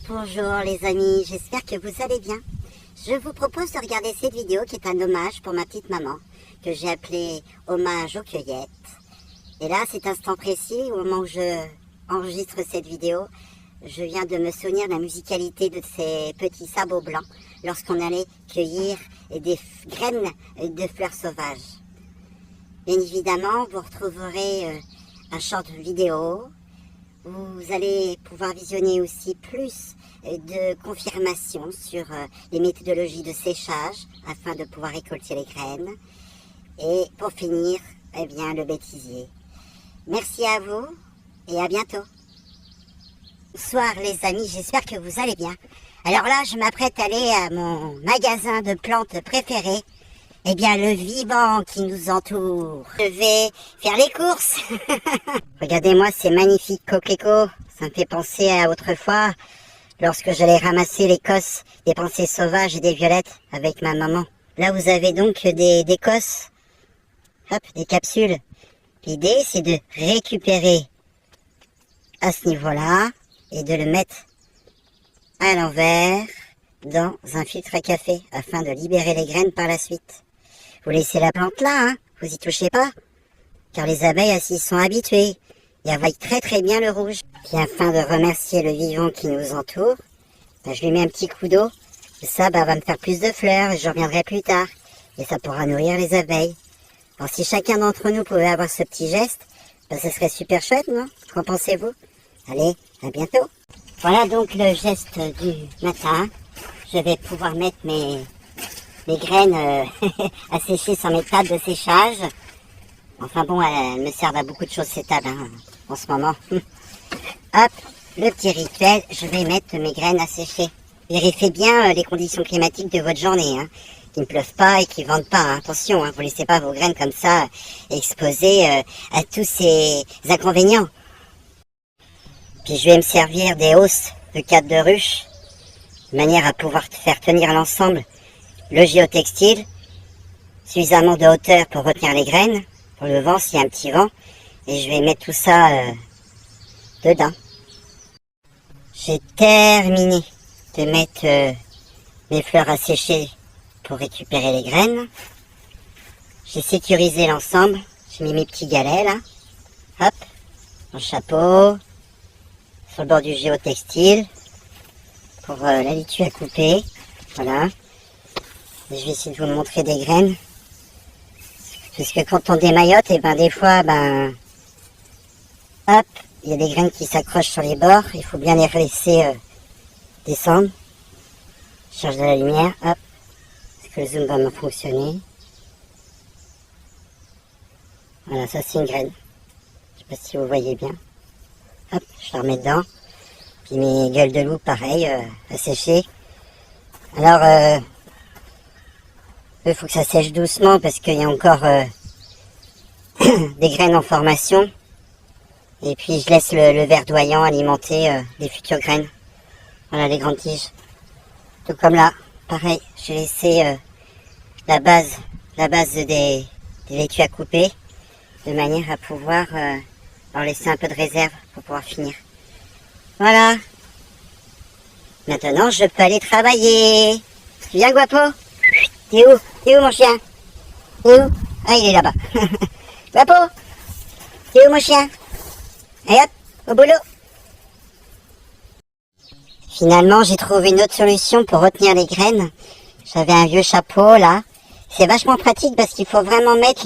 Bonjour les amis, j'espère que vous allez bien. Je vous propose de regarder cette vidéo qui est un hommage pour ma petite maman, que j'ai appelée hommage aux cueillettes. Et là, cet instant précis, au moment où je enregistre cette vidéo, je viens de me souvenir de la musicalité de ces petits sabots blancs lorsqu'on allait cueillir des graines de fleurs sauvages. Bien évidemment, vous retrouverez un short vidéo. Vous allez pouvoir visionner aussi plus de confirmations sur les méthodologies de séchage afin de pouvoir récolter les graines. Et pour finir, eh bien, le bêtisier. Merci à vous et à bientôt. Bonsoir les amis, j'espère que vous allez bien. Alors là, je m'apprête à aller à mon magasin de plantes préféré. Eh bien, le vivant qui nous entoure. Je vais faire les courses. Regardez-moi ces magnifiques coquelicots. Ça me fait penser à autrefois, lorsque j'allais ramasser l'écosse des pensées sauvages et des violettes avec ma maman. Là, vous avez donc des écosses. Hop, des capsules. L'idée, c'est de récupérer à ce niveau-là et de le mettre à l'envers dans un filtre à café afin de libérer les graines par la suite. Vous laissez la plante là, hein, vous y touchez pas, car les abeilles elles s'y sont habituées. Ils avalent très très bien le rouge. Puis afin de remercier le vivant qui nous entoure, je lui mets un petit coup d'eau. Ça va me faire plus de fleurs et je reviendrai plus tard. Et ça pourra nourrir les abeilles. Alors si chacun d'entre nous pouvait avoir ce petit geste, ce serait super chouette, non? Qu'en pensez-vous? Allez, à bientôt. Voilà donc le geste du matin. Je vais pouvoir mettre mes graines à sécher sur mes tables de séchage. Enfin bon, elles me servent à beaucoup de choses ces tables hein, en ce moment. Hop, le petit rituel, je vais mettre mes graines à sécher. Vérifiez bien les conditions climatiques de votre journée, hein, qu'il ne pleuve pas et qu'il ne vente pas. Hein. Attention, hein, vous ne laissez pas vos graines comme ça exposées à tous ces inconvénients. Puis je vais me servir des hausses de cadre de ruche, de manière à pouvoir faire tenir l'ensemble le géotextile, suffisamment de hauteur pour retenir les graines, pour le vent s'il y a un petit vent, et je vais mettre tout ça dedans. J'ai terminé de mettre mes fleurs à sécher pour récupérer les graines. J'ai sécurisé l'ensemble, j'ai mis mes petits galets là, hop, mon chapeau, sur le bord du géotextile, pour la litue à couper, voilà. Et je vais essayer de vous montrer des graines. Parce que quand on démaillote, et des fois, hop, il y a des graines qui s'accrochent sur les bords. Il faut bien les laisser descendre. Je cherche de la lumière, hop. Est-ce que le zoom va me fonctionner? Voilà, ça c'est une graine. Je sais pas si vous voyez bien. Hop, je la remets dedans. Puis mes gueules de loup, pareil, à sécher. Alors, il faut que ça sèche doucement parce qu'il y a encore des graines en formation. Et puis je laisse le verdoyant alimenter les futures graines. Voilà les grandes tiges. Tout comme là, pareil, j'ai laissé la base des laitues à couper de manière à pouvoir leur laisser un peu de réserve pour pouvoir finir. Voilà. Maintenant je peux aller travailler. Tu viens, Guapo? T'es où? T'es où mon chien? T'es où? Ah, il est là-bas. Guapo? T'es où mon chien? Allez hop, au boulot. Finalement, j'ai trouvé une autre solution pour retenir les graines. J'avais un vieux chapeau là. C'est vachement pratique parce qu'il faut vraiment mettre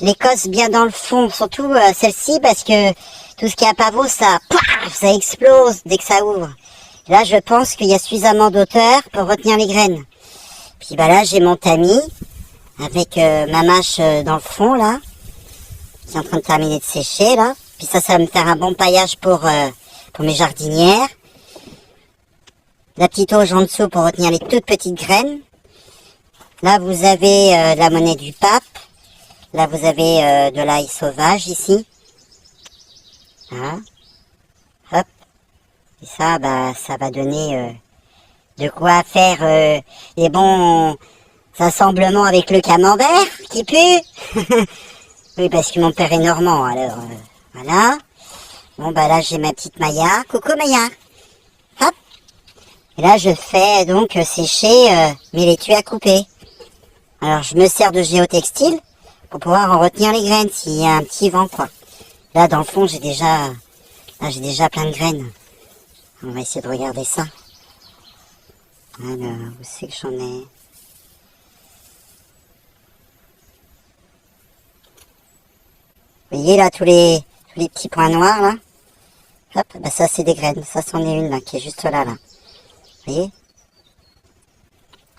l'écosse bien dans le fond. Surtout celle-ci parce que tout ce qui est à pavot, ça explose dès que ça ouvre. Là, je pense qu'il y a suffisamment d'hauteur pour retenir les graines. Puis là, j'ai mon tamis avec ma mâche dans le fond là, qui est en train de terminer de sécher là. Puis ça va me faire un bon paillage pour mes jardinières. La petite auge en dessous pour retenir les toutes petites graines. Là, vous avez de la monnaie du pape. Là, vous avez de l'ail sauvage ici. Voilà. Hop. Et ça, ça va donner de quoi faire des bons assemblements avec le camembert qui pue. Oui, parce que mon père est normand, alors voilà. Bon, là, j'ai ma petite Maya. Coucou Maya. Hop, Et là, je fais donc sécher mes laitues à couper. Alors, je me sers de géotextile pour pouvoir en retenir les graines s'il y a un petit vent, quoi. Là, dans le fond, j'ai déjà plein de graines. On va essayer de regarder ça. Alors, où c'est que j'en ai? Vous voyez là, tous les petits points noirs, là? Hop, bah ça, c'est des graines. Ça, c'en est une, là, qui est juste là, là. Vous voyez?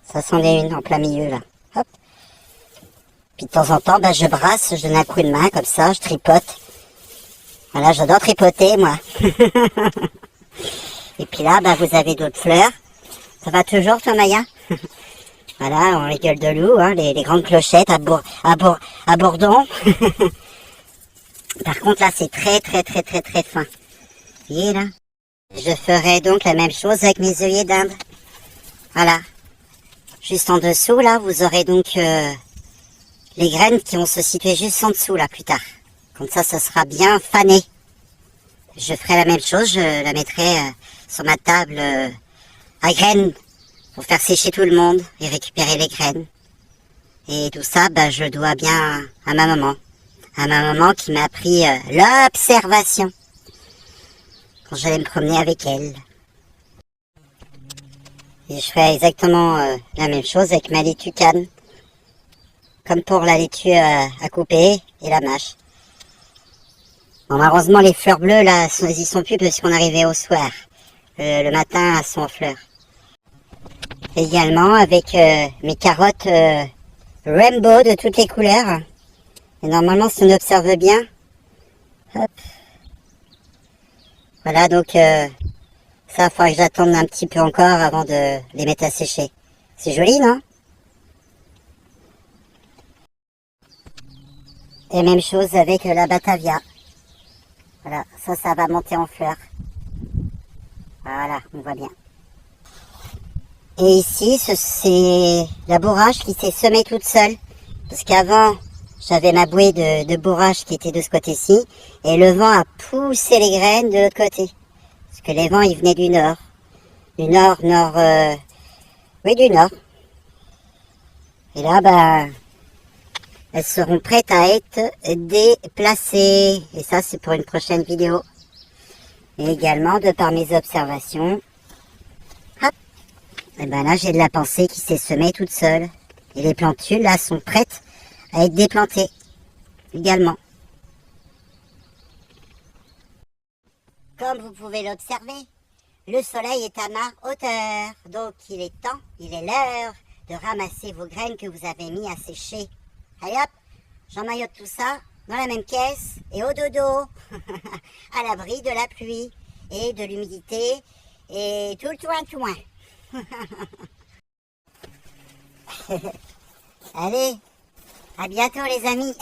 Ça, c'en est une, en plein milieu, là. Hop. Puis de temps en temps, bah, je brasse, je donne un coup de main, comme ça, je tripote. Voilà, j'adore tripoter, moi. Et puis là, bah, vous avez d'autres fleurs. Ça va toujours, toi, Maya? Voilà, on les gueules de loup, hein, les grandes clochettes à bourdon. Par contre, là, c'est très fin. Vous voyez, là? Je ferai donc la même chose avec mes œillets d'Inde. Voilà. Juste en dessous, là, vous aurez donc les graines qui vont se situer juste en dessous, là, plus tard. Comme ça sera bien fané. Je ferai la même chose, je la mettrai sur ma table à graines pour faire sécher tout le monde et récupérer les graines. Et tout ça, bah, je le dois bien à ma maman. À ma maman qui m'a appris l'observation quand j'allais me promener avec elle. Et je ferai exactement la même chose avec ma laitue canne. Comme pour la laitue à couper et la mâche. Bon, malheureusement, les fleurs bleues, là, elles y sont plus parce qu'on arrivait au soir. Le matin, elles sont en fleurs. Également avec mes carottes rainbow de toutes les couleurs. Et normalement, si on observe bien, hop. Voilà, donc ça, il faudra que j'attende un petit peu encore avant de les mettre à sécher. C'est joli, non? Et même chose avec la Batavia. Voilà, ça va monter en fleurs. Voilà, on voit bien. Et ici, c'est la bourrache qui s'est semée toute seule. Parce qu'avant, j'avais ma bouée de bourrache qui était de ce côté-ci. Et le vent a poussé les graines de l'autre côté. Parce que les vents, ils venaient du nord. Du nord. Oui, du nord. Et là, ben, elles seront prêtes à être déplacées. Et ça, c'est pour une prochaine vidéo. Et également, de par mes observations, hop, et ben là, j'ai de la pensée qui s'est semée toute seule. Et les plantules, là, sont prêtes à être déplantées. Également. Comme vous pouvez l'observer, le soleil est à ma hauteur. Donc, il est l'heure de ramasser vos graines que vous avez mis à sécher. Allez hop, j'emmaillote tout ça dans la même caisse et au dodo, à l'abri de la pluie et de l'humidité et tout le toin. Allez, à bientôt les amis.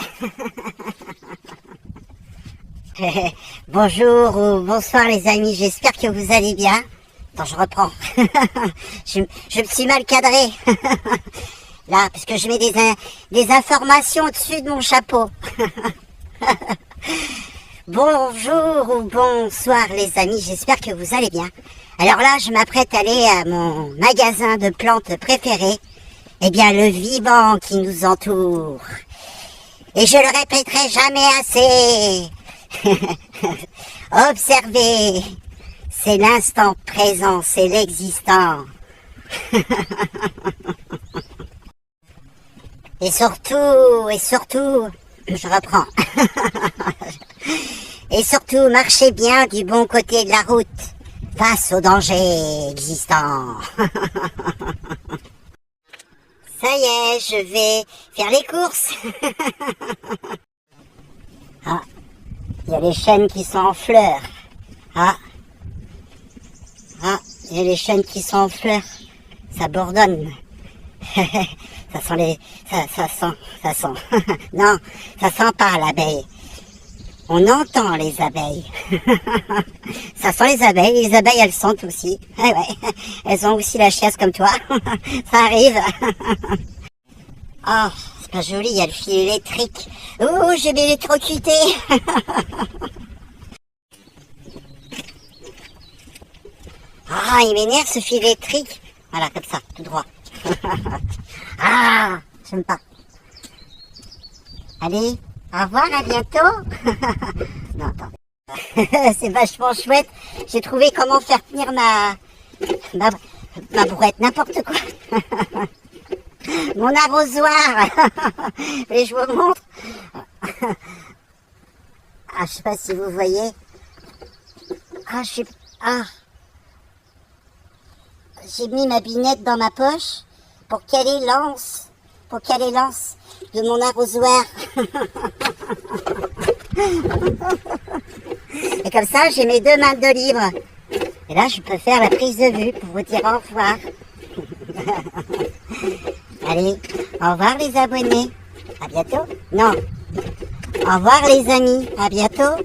Bonjour ou bonsoir les amis, j'espère que vous allez bien. Attends, je reprends. je me suis mal cadré. Là, parce que je mets des informations au-dessus de mon chapeau. Bonjour ou bonsoir les amis, j'espère que vous allez bien. Alors là, je m'apprête à aller à mon magasin de plantes préféré. Eh bien, le vivant qui nous entoure. Et je le répéterai jamais assez. Observez, c'est l'instant présent, c'est l'existant. Et surtout, je reprends. Et surtout, marchez bien du bon côté de la route, face aux dangers existants. Ça y est, je vais faire les courses. Ah, il y a les chênes qui sont en fleurs. Ah, il y a les chênes qui sont en fleurs. Ça bourdonne. Ça sent ça sent. Non, ça sent pas l'abeille. On entend les abeilles. Ça sent les abeilles elles sentent aussi. Ouais, elles ont aussi la chiasse comme toi. Ça arrive. Oh, c'est pas joli, il y a le fil électrique. Oh, j'ai bien électrocuté. Ah, il m'énerve ce fil électrique. Voilà, comme ça, tout droit. Ah, j'aime pas. Allez, au revoir, à bientôt. Non, attends. C'est vachement chouette. J'ai trouvé comment faire tenir ma brouette, n'importe quoi. Mon arrosoir. Et je vous montre. Ah, je sais pas si vous voyez. Ah, j'ai mis ma binette dans ma poche pour caler l'anse de mon arrosoir. Et comme ça, j'ai mes 2 mains de libre. Et là, je peux faire la prise de vue pour vous dire au revoir. Allez, au revoir les abonnés. À bientôt. Non. Au revoir les amis. À bientôt.